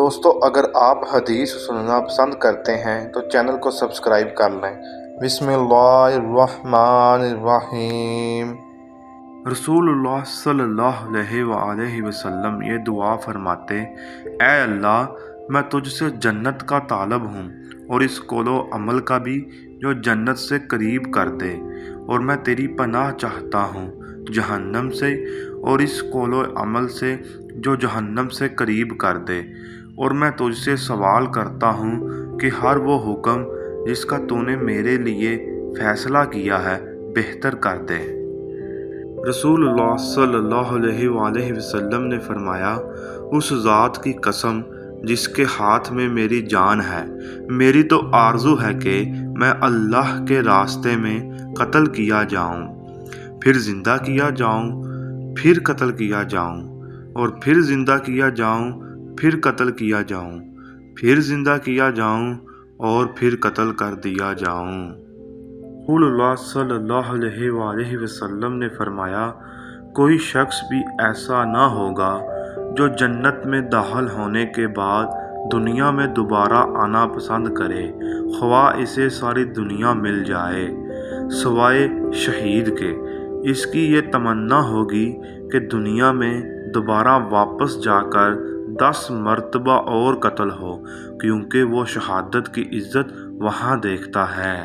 دوستو اگر آپ حدیث سننا پسند کرتے ہیں تو چینل کو سبسکرائب کر لیں۔ بسم اللہ الرحمن الرحیم۔ رسول اللہ صلی اللہ علیہ وآلہ وسلم یہ دعا فرماتے: اے اللہ، میں تجھ سے جنت کا طالب ہوں اور اس قول و عمل کا بھی جو جنت سے قریب کر دے، اور میں تیری پناہ چاہتا ہوں جہنم سے اور اس قول و عمل سے جو جہنم سے قریب کر دے، اور میں تجھ سے سوال کرتا ہوں کہ ہر وہ حکم جس کا تو نے میرے لیے فیصلہ کیا ہے بہتر کر دے۔ رسول اللہ صلی اللہ علیہ وآلہ وسلم نے فرمایا: اس ذات کی قسم جس کے ہاتھ میں میری جان ہے، میری تو آرزو ہے کہ میں اللہ کے راستے میں قتل کیا جاؤں، پھر زندہ کیا جاؤں، پھر قتل کیا جاؤں، اور پھر زندہ کیا جاؤں، پھر قتل کیا جاؤں، پھر زندہ کیا جاؤں، اور پھر قتل کر دیا جاؤں۔ رسول اللہ صلی اللہ علیہ وآلہ وسلم نے فرمایا: کوئی شخص بھی ایسا نہ ہوگا جو جنت میں داخل ہونے کے بعد دنیا میں دوبارہ آنا پسند کرے، خواہ اسے ساری دنیا مل جائے سوائے شہید کے۔ اس کی یہ تمنا ہوگی کہ دنیا میں دوبارہ واپس جا کر 10 مرتبہ اور قتل ہو، کیونکہ وہ شہادت کی عزت وہاں دیکھتا ہے۔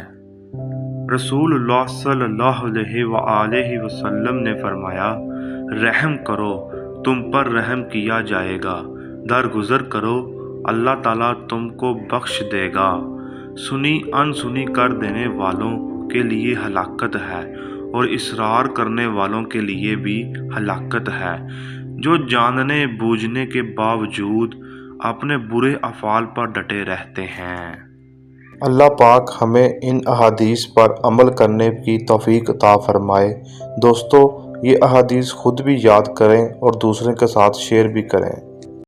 رسول اللہ صلی اللہ علیہ وآلہ وسلم نے فرمایا: رحم کرو، تم پر رحم کیا جائے گا، درگزر کرو، اللہ تعالیٰ تم کو بخش دے گا۔ سنی انسنی کر دینے والوں کے لیے ہلاکت ہے، اور اصرار کرنے والوں کے لیے بھی ہلاکت ہے، جو جاننے بوجھنے کے باوجود اپنے برے افعال پر ڈٹے رہتے ہیں۔ اللہ پاک ہمیں ان احادیث پر عمل کرنے کی توفیق عطا فرمائے۔ دوستو، یہ احادیث خود بھی یاد کریں اور دوسروں کے ساتھ شیئر بھی کریں۔